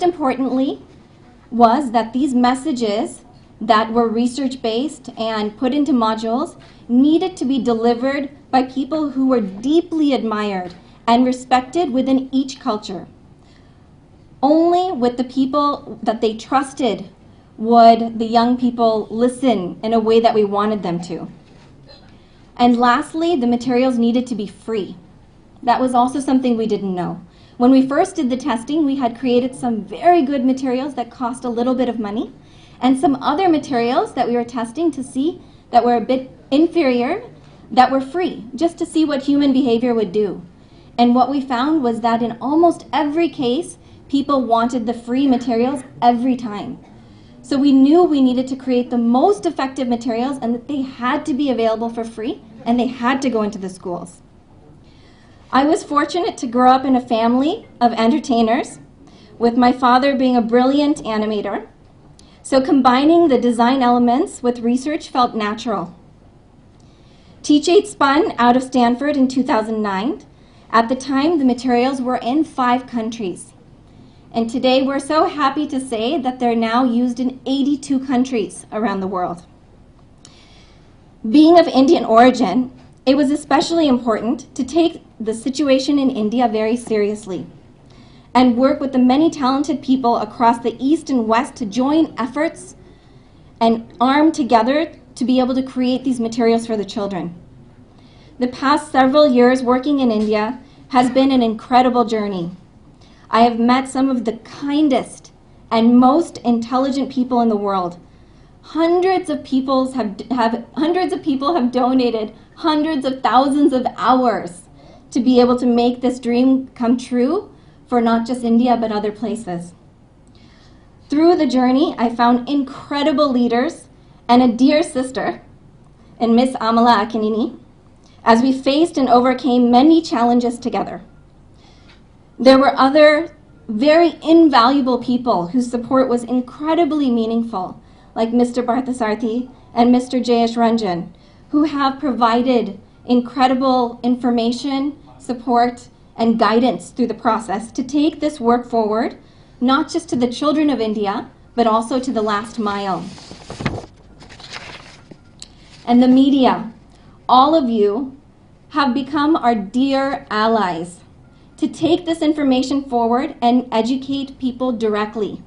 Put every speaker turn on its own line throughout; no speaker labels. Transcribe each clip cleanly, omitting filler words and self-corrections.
importantly was that these messages that were research-based and put into modules needed to be delivered by people who were deeply admired and respected within each culture. Only with the people that they trusted would the young people listen in a way that we wanted them to. And lastly, the materials needed to be free. That was also something we didn't know. When we first did the testing, we had created some very good materials that cost a little bit of money, and some other materials that we were testing to see that were a bit inferior, that were free, just to see what human behavior would do. And what we found was that in almost every case, people wanted the free materials every time. So we knew we needed to create the most effective materials and that they had to be available for free and they had to go into the schools. I was fortunate to grow up in a family of entertainers, with my father being a brilliant animator. So combining the design elements with research felt natural. Teach8 spun out of Stanford in 2009. At the time, the materials were in 5 countries. And today, we're so happy to say that they're now used in 82 countries around the world. Being of Indian origin, it was especially important to take the situation in India very seriously and work with the many talented people across the East and West to join efforts and arm together to be able to create these materials for the children. The past several years working in India has been an incredible journey. I have met some of the kindest and most intelligent people in the world. Hundreds of people have donated hundreds of thousands of hours to be able to make this dream come true for not just India, but other places. Through the journey, I found incredible leaders and a dear sister in Miss Amala Akinini as we faced and overcame many challenges together. There were other very invaluable people whose support was incredibly meaningful, like Mr. Barthasarthi and Mr. Jayesh Ranjan, who have provided incredible information, support, and guidance through the process to take this work forward, not just to the children of India, but also to the last mile. And the media, all of you have become our dear allies to take this information forward and educate people directly.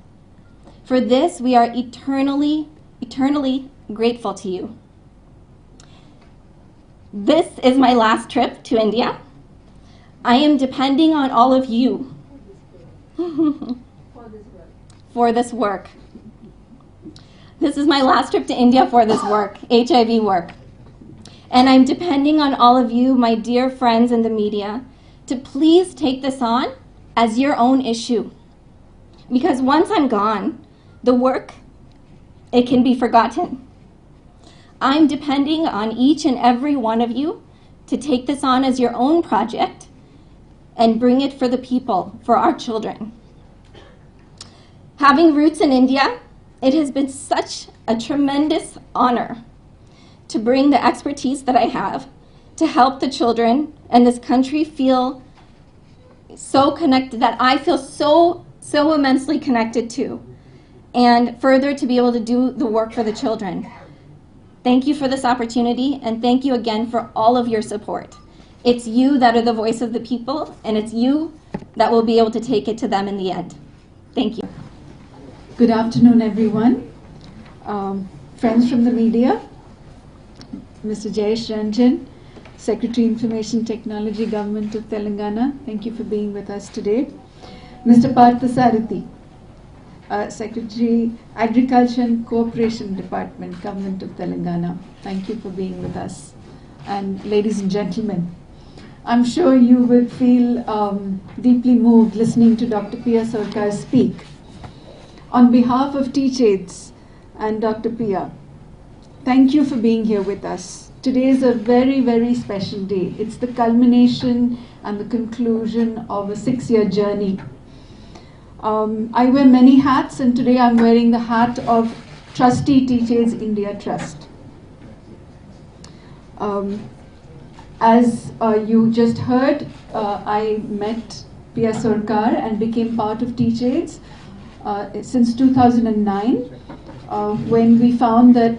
For this, we are eternally, eternally grateful to you. This is my last trip to India. I am depending on all of you for this work. This is my last trip to India for this work, HIV work. And I'm depending on all of you, my dear friends in the media, to please take this on as your own issue. Because once I'm gone, the work, it can be forgotten. I'm depending on each and every one of you to take this on as your own project and bring it for the people, for our children. Having roots in India, it has been such a tremendous honor to bring the expertise that I have to help the children and this country feel so connected, that I feel so immensely connected to, and further to be able to do the work for the children. Thank you for this opportunity, and thank you again for all of your support. It's you that are the voice of the people, and it's you that will be able to take it to them in the end. Thank you.
Good afternoon, everyone. Friends from the media, Mr. Jayesh Ranjan, Secretary Information Technology, Government of Telangana, thank you for being with us today. Mr. Parthasarathi, Secretary Agriculture and Cooperation Department, Government of Telangana, thank you for being with us. And ladies and gentlemen, I'm sure you will feel deeply moved listening to Dr. Pia Sarkar speak. On behalf of Teach8 and Dr. Pia, thank you for being here with us. Today is a very, very special day. It's the culmination and the conclusion of a 6-year journey. I wear many hats, and today I'm wearing the hat of Trustee Teach8 India Trust. As you just heard, I met Pia Sarkar and became part of Teach8 since 2009, when we found that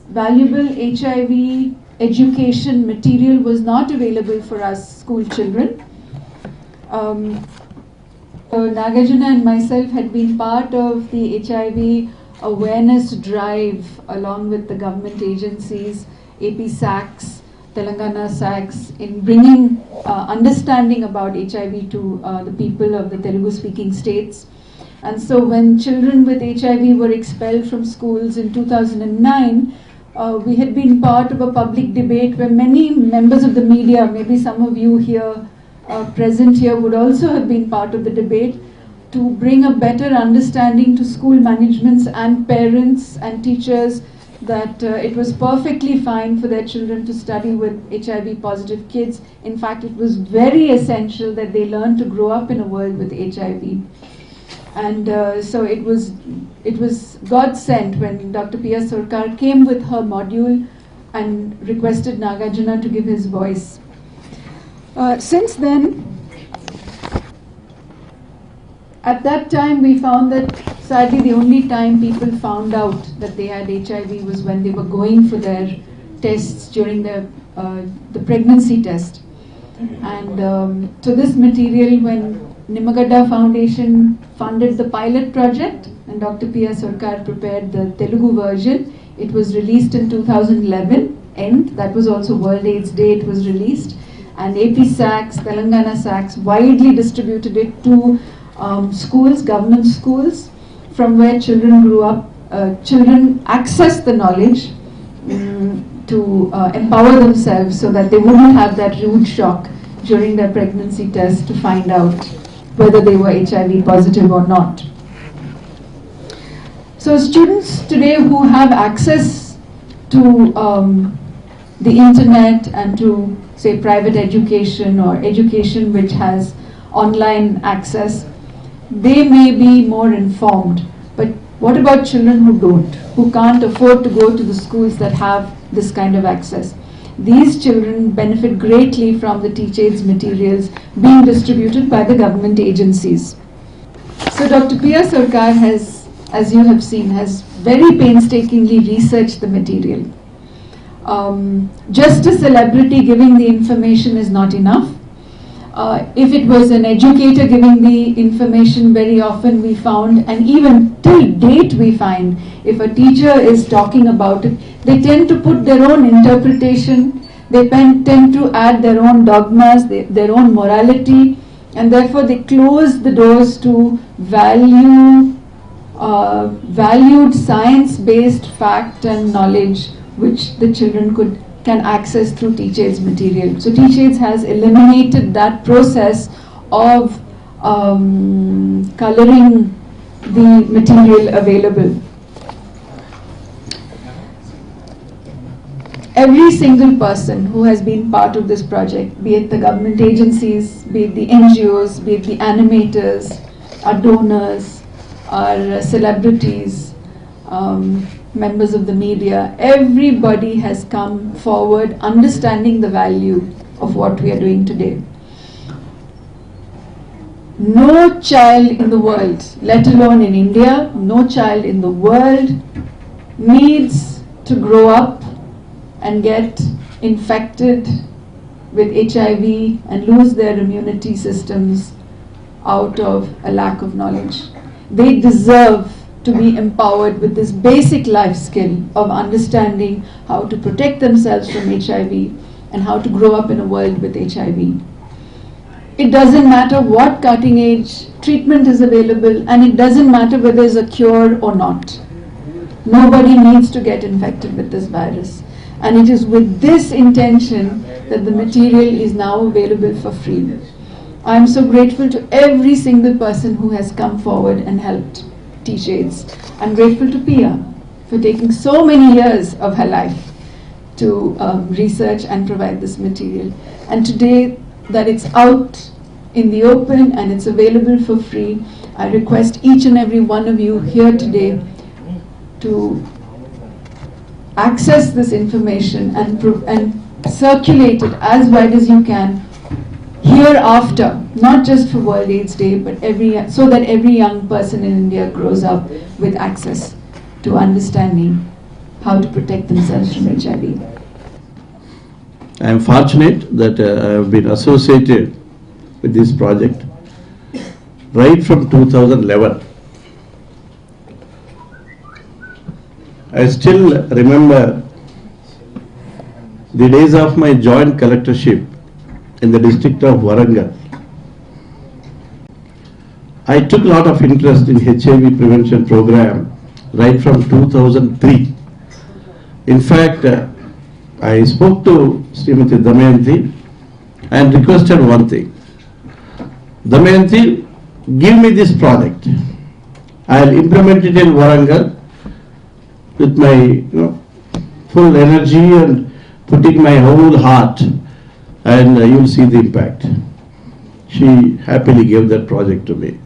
valuable HIV education material was not available for us school children. Nagarjuna and myself had been part of the HIV awareness drive along with the government agencies, AP SACS, Telangana SACS, in bringing understanding about HIV to the people of the Telugu speaking states. And so when children with HIV were expelled from schools in 2009, we had been part of a public debate where many members of the media, maybe some of you here present here would also have been part of the debate, to bring a better understanding to school managements and parents and teachers that it was perfectly fine for their children to study with HIV positive kids. In fact, it was very essential that they learn to grow up in a world with HIV. And so it was God sent when Dr. P.R. Sarkar came with her module and requested Nagarjuna to give his voice. Since then, at that time we found that sadly the only time people found out that they had HIV was when they were going for their tests during the pregnancy test. And so this material, when Nimmagadda Foundation funded the pilot project and Dr. P.R. Sarkar prepared the Telugu version, it was released in 2011 end. That was also World AIDS Day. It was released, and AP SACS, Telangana SACS widely distributed it to schools, government schools, from where children grew up. Children accessed the knowledge to empower themselves so that they wouldn't have that rude shock during their pregnancy test to find out whether they were HIV positive or not. So students today who have access to the internet and to, say, private education or education which has online access, they may be more informed. But what about children who don't, who can't afford to go to the schools that have this kind of access? These children benefit greatly from the TeachAid's materials being distributed by the government agencies. So Dr. P.R. Sarkar has, as you have seen, has very painstakingly researched the material. Just a celebrity giving the information is not enough. If it was an educator giving the information, very often we found, and even till date we find, if a teacher is talking about it, they tend to put their own interpretation, they tend to add their own dogmas, their own morality, and therefore they close the doors to valued science-based fact and knowledge which the children can access through TeachAid's material. So TeachAid's has eliminated that process of coloring the material available. Every single person who has been part of this project, be it the government agencies, be it the NGOs, be it the animators, our donors, our celebrities, members of the media, everybody has come forward understanding the value of what we are doing today. No child in the world, let alone in India, no child in the world needs to grow up and get infected with HIV and lose their immunity systems out of a lack of knowledge. They deserve to be empowered with this basic life skill of understanding how to protect themselves from HIV and how to grow up in a world with HIV. It doesn't matter what cutting edge treatment is available, and it doesn't matter whether there's a cure or not. Nobody needs to get infected with this virus. And it is with this intention that the material is now available for free. I am so grateful to every single person who has come forward and helped TeachAid's. I'm grateful to Pia for taking so many years of her life to research and provide this material. And today that it's out in the open and it's available for free, I request each and every one of you here today to access this information and circulate it as wide as you can hereafter, not just for World AIDS Day, but so that every young person in India grows up with access to understanding how to protect themselves from HIV.
I am fortunate that I have been associated with this project right from 2011. I still remember the days of my joint collectorship in the district of Warangal. I took a lot of interest in HIV prevention program right from 2003. In fact, I spoke to Srimati Damayanti and requested one thing. Damayanti, give me this project. I'll implement it in Warangal with my full energy and putting my whole heart, and you'll see the impact. She happily gave that project to me.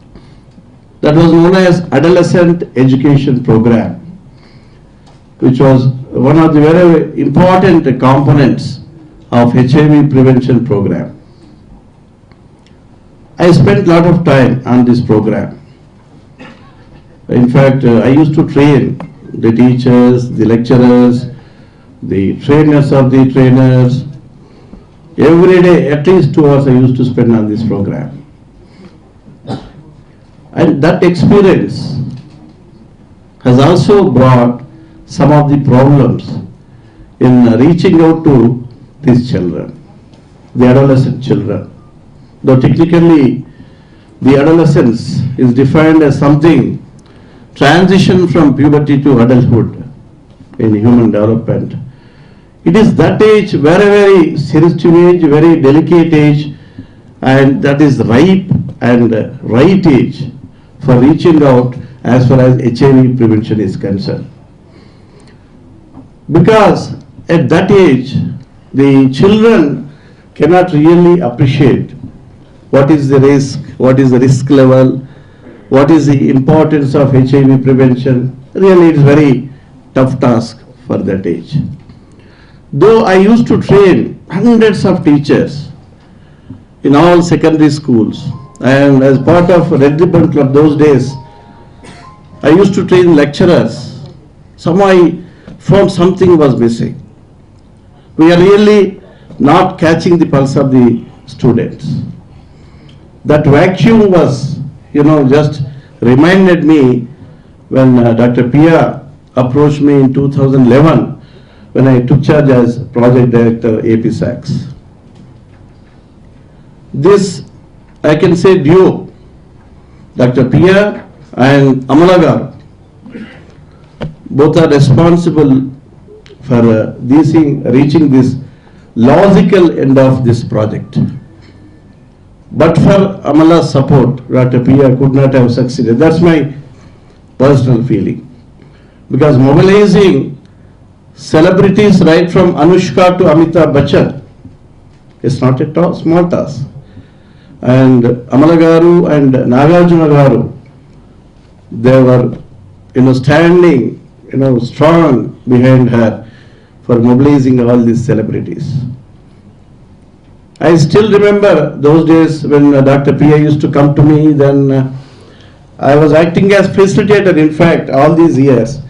That was known as Adolescent Education Program, which was one of the very important components of HIV prevention program. I spent a lot of time on this program. In fact, I used to train the teachers, the lecturers, the trainers of the trainers. Every day, at least 2 hours I used to spend on this program. And that experience has also brought some of the problems in reaching out to these children, the adolescent children. Though technically the adolescence is defined as something transition from puberty to adulthood in human development. It is that age, very sensitive age, very delicate age, and that is ripe and right age for reaching out as far as HIV prevention is concerned. Because at that age, the children cannot really appreciate what is the risk level, what is the importance of HIV prevention. Really, it's very tough task for that age. Though I used to train hundreds of teachers in all secondary schools, and as part of Red Ribbon Club those days, I used to train lecturers. Somehow I found something was missing. We are really not catching the pulse of the students. That vacuum was, just reminded me when Dr. Pia approached me in 2011 when I took charge as project director APSACS. This, I can say, duo, Dr. Pia and Amala Garu, both are responsible for reaching this logical end of this project. But for Amala's support, Dr. Pia could not have succeeded. That's my personal feeling. Because mobilizing celebrities right from Anushka to Amitabh Bachchan is not a small task. And Amala Garu and Nagarjuna Garu, they were, standing, strong behind her for mobilizing all these celebrities. I still remember those days when Dr. Pia used to come to me, then I was acting as facilitator, in fact, all these years.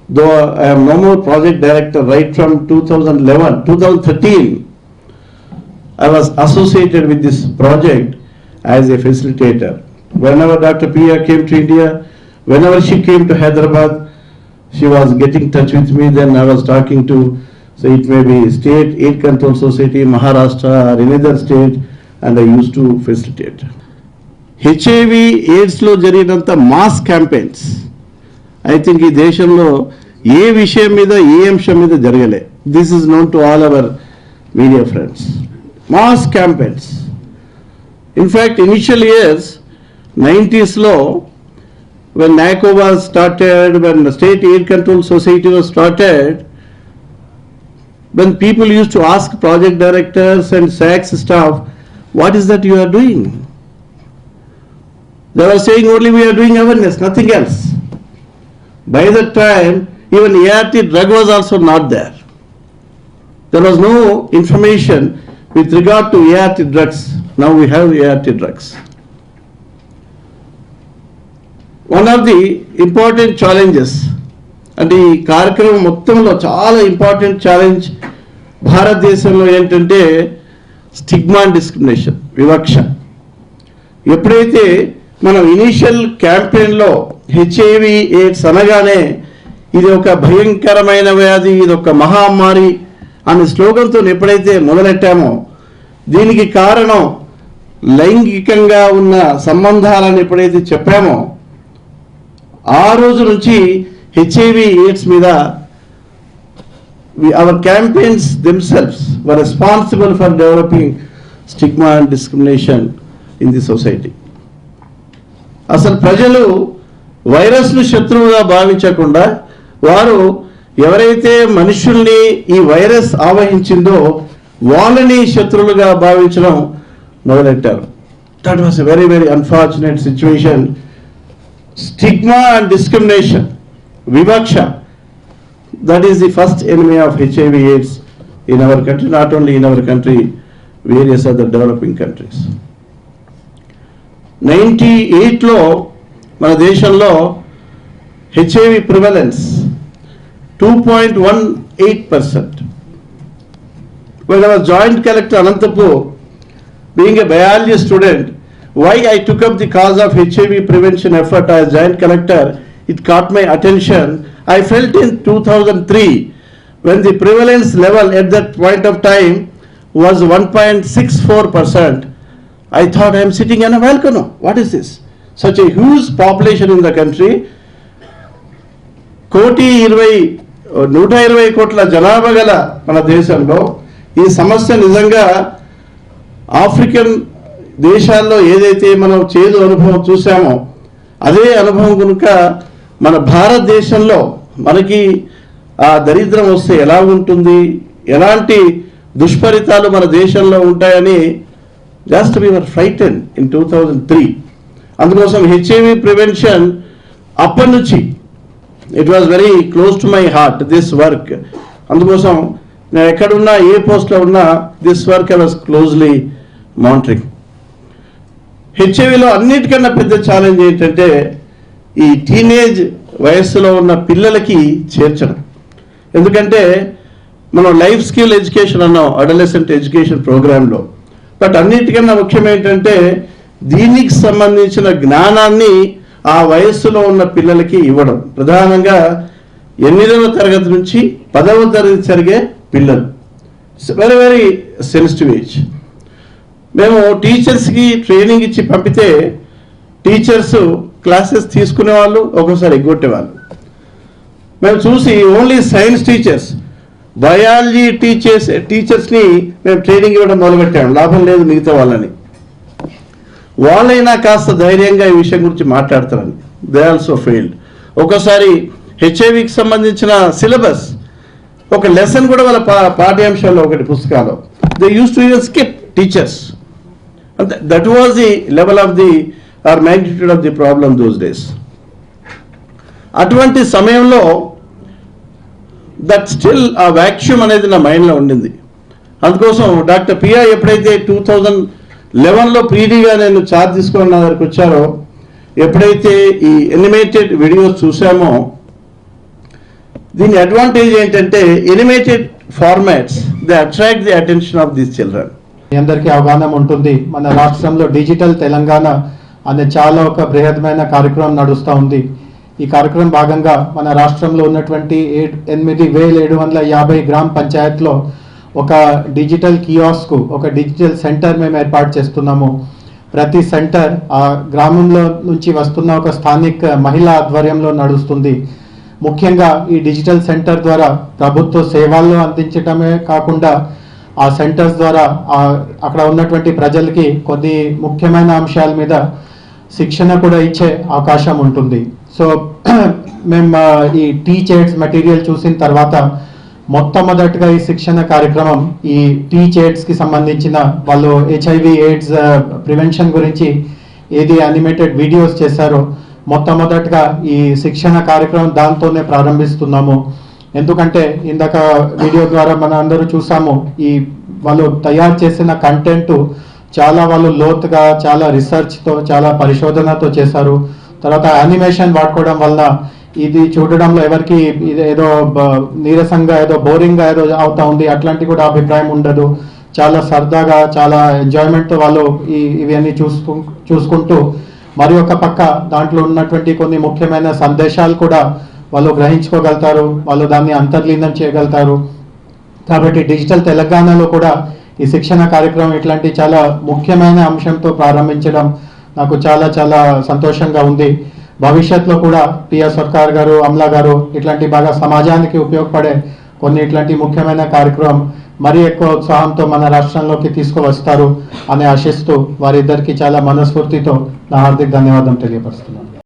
Though I am no more project director right from 2013, I was associated with this project as a facilitator. Whenever Dr. Pia came to India, whenever she came to Hyderabad, she was getting in touch with me. Then I was talking to, so it may be State Aid Control Society, Maharashtra, or another state, and I used to facilitate. HIV AIDS లో జరిగినంత mass campaigns I think ఈ దేశంలో ఏ విషయం మీద ఏ అంశం మీద జరగలే. This is known to all our media friends. Mass campaigns. In fact initial years 90s లో when NACO was started, when the State Aid Control Society was started, when people used to ask project directors and SACS staff, what is that you are doing? They were saying only we are doing awareness, nothing else. By that time, even ART drug was also not there. There was no information with regard to ART drugs Now we have ART drugs. One of the important challenges, అంటే ఈ కార్యక్రమం మొత్తంలో చాలా important challenge భారతదేశంలో ఏంటంటే stigma and discrimination, వివక్ష. ఎప్పుడైతే మనం ఇనీషియల్ క్యాంపెయిన్లో హెచ్ఐవి ఎయిడ్స్ అనగానే ఇది ఒక భయంకరమైన వ్యాధి, ఇది ఒక మహమ్మారి అనే స్లోగన్తో ఎప్పుడైతే మొదలెట్టామో, దీనికి కారణం లైంగికంగా ఉన్న సంబంధాలను ఎప్పుడైతే చెప్పామో, ఆ రోజు నుంచి హెచ్ఐవి ఎయిడ్స్ మీద our campaigns themselves were responsible for developing stigma and discrimination in the society. అసలు ప్రజలు వైరస్ను శత్రువుగా భావించకుండా వారు ఎవరైతే మనుషుల్ని ఈ వైరస్ ఆవహించిందో వాళ్ళని శత్రువులుగా భావించడం మొదలెట్టారు. That was a very very unfortunate situation. Stigma and discrimination, వివక్ష, that is the first enemy of HIV AIDS in our country, not only in our country, various other developing countries. 98లో మన దేశంలో HIV prevalence 2.18%. When I was joint collector Anantapur, being a biology student, why I took up the cause of HIV prevention effort as joint collector, it caught my attention. I felt in 2003, when the prevalence level at that point of time was 1.64%, I thought I am sitting on a volcano. What is this? Such a huge population in the country. 120 కోట్ల జనాభా గల మన దేశంలో ఈ సమస్య నిజంగా African దేశాల్లో ఏదైతే మనం చేదు అనుభవం చూసామో అదే అనుభవం కనుక మన భారతదేశంలో మనకి ఆ దరిద్రం వస్తే ఎలా ఉంటుంది, ఎలాంటి దుష్ఫలితాలు మన దేశంలో ఉంటాయని జస్ట్ వి వర్ ఫ్రైటెన్ ఇన్ 2003. అందుకోసం హెచ్ఐవి ప్రివెన్షన్ అప్పటి నుంచి it was very close to my heart, this work. అందుకోసం నేను ఎక్కడున్నా, ఏ పోస్ట్లో ఉన్నా, this work I was closely monitoring. హెచ్ఐవిలో అన్నిటికన్నా పెద్ద ఛాలెంజ్ ఏంటంటే ఈ టీనేజ్ వయస్సులో ఉన్న పిల్లలకి చేర్చడం. ఎందుకంటే మనం లైఫ్ స్కిల్ ఎడ్యుకేషన్ అన్నాం అడలసెంట్ ఎడ్యుకేషన్ ప్రోగ్రాంలో, బట్ అన్నిటికన్నా ముఖ్యం ఏంటంటే దీనికి సంబంధించిన జ్ఞానాన్ని ఆ వయస్సులో ఉన్న పిల్లలకి ఇవ్వడం. ప్రధానంగా 8వ తరగతి నుంచి 10వ తరగతి జరిగే పిల్లలు, వెరీ వెరీ సెన్సిటివ్ ఏజ్. మేము టీచర్స్కి ట్రైనింగ్ ఇచ్చి పంపితే టీచర్స్ క్లాసెస్ తీసుకునేవాళ్ళు, ఒక్కోసారి ఎగ్గొట్టేవాళ్ళు. మేము చూసి ఓన్లీ సైన్స్ టీచర్స్, బయాలజీ టీచర్స్ని మేము ట్రైనింగ్ ఇవ్వడం మొదలుపెట్టాము. లాభం లేదు మిగతా వాళ్ళని. వాళ్ళైనా కాస్త ధైర్యంగా ఈ విషయం గురించి మాట్లాడతారని. They also failed. ఒక్కోసారి హెచ్ఐవికి సంబంధించిన సిలబస్ ఒక లెసన్ కూడా వాళ్ళ పాఠ్యాంశాల్లో ఒకటి పుస్తకాలు they use to even skip teachers. That was the level of the or magnitude of the problem those days. అటువంటి సమయంలో దట్ స్టిల్ ఆ వ్యాక్యూమ్ అనేది నా మైండ్లో ఉండింది. అందుకోసం డాక్టర్ పియా ఎప్పుడైతే 2011లో పీడీగా నేను ఛార్జ్ తీసుకొని నా దగ్గరికి వచ్చారో, ఎప్పుడైతే ఈ ఎనిమేటెడ్ వీడియోస్ చూసామో, దీని అడ్వాంటేజ్ ఏంటంటే animated formats they attract the attention of these children.
మీ అందరికీ అవగాహన ఉంటుంది, మన రాష్ట్రంలో డిజిటల్ తెలంగాణ అనే చాలా ఒక బృహత్తమైన కార్యక్రమం నడుస్తూ ఉంది. ఈ కార్యక్రమం భాగంగా మన రాష్ట్రంలో ఉన్నటువంటి 8,750 గ్రామ పంచాయత్లో ఒక డిజిటల్ కియాస్క్, ఒక డిజిటల్ సెంటర్ మేము ఏర్పాటు చేస్తున్నాము. ప్రతి సెంటర్ ఆ గ్రామంలో నుంచి వస్తున్న ఒక స్థానిక మహిళ ఆధ్వర్యంలో నడుస్తుంది. ముఖ్యంగా ఈ డిజిటల్ సెంటర్ ద్వారా ప్రభుత్వ సేవలను అందించడమే కాకుండా ఆ సెంటర్స్ ద్వారా అక్కడ ఉన్నటువంటి ప్రజలకి కొన్ని ముఖ్యమైన అంశాల మీద శిక్షణ కూడా ఇచ్చే అవకాశం ఉంటుంది. సో మేము ఈ టీచ్ ఎయిడ్స్ మెటీరియల్ చూసిన తర్వాత మొట్టమొదటిగా ఈ శిక్షణ కార్యక్రమం ఈ టీచ్ ఎయిడ్స్కి సంబంధించిన వాళ్ళు హెచ్ఐవి ఎయిడ్స్ ప్రివెన్షన్ గురించి ఏది యానిమేటెడ్ వీడియోస్ చేశారో మొట్టమొదటిగా ఈ శిక్షణ కార్యక్రమం దాంతోనే ప్రారంభిస్తున్నాము. ఎందుకంటే ఇందాక వీడియో ద్వారా మన అందరూ చూసాము, ఈ వాళ్ళు తయారు చేసిన కంటెంట్ చాలా వాళ్ళు లోతుగా చాలా రీసెర్చ్తో చాలా పరిశోధనతో చేశారు. తర్వాత యానిమేషన్ వాడుకోవడం వల్ల ఇది చూడడంలో ఎవరికి ఇది ఏదో నీరసంగా ఏదో బోరింగ్గా ఏదో అవుతా ఉంది అట్లాంటి కూడా అభిప్రాయం ఉండదు. చాలా సరదాగా చాలా ఎంజాయ్మెంట్తో వాళ్ళు ఇవన్నీ చూసుకుంటూ మరి ఒక పక్క దాంట్లో ఉన్నటువంటి కొన్ని ముఖ్యమైన సందేశాలు కూడా వాళ్ళు గ్రహించుకోగలుగుతారు, వాళ్ళు దాన్ని అంతర్లీనం చేయగలుగుతారు. కాబట్టి డిజిటల్ తెలంగాణలో కూడా ఈ శిక్షణ కార్యక్రమం ఇట్లాంటి చాలా ముఖ్యమైన అంశంతో ప్రారంభించడం నాకు చాలా చాలా సంతోషంగా ఉంది. భవిష్యత్తులో కూడా పిఆర్ సర్కార్ గారు, అమలా గారు ఇట్లాంటి బాగా సమాజానికి ఉపయోగపడే కొన్ని ఇట్లాంటి ముఖ్యమైన కార్యక్రమం మరీ ఎక్కువ ఉత్సాహంతో మన రాష్ట్రంలోకి తీసుకువస్తారు అని ఆశిస్తూ వారిద్దరికి చాలా మనస్ఫూర్తితో నా హార్దిక ధన్యవాదం తెలియపరుస్తున్నాను.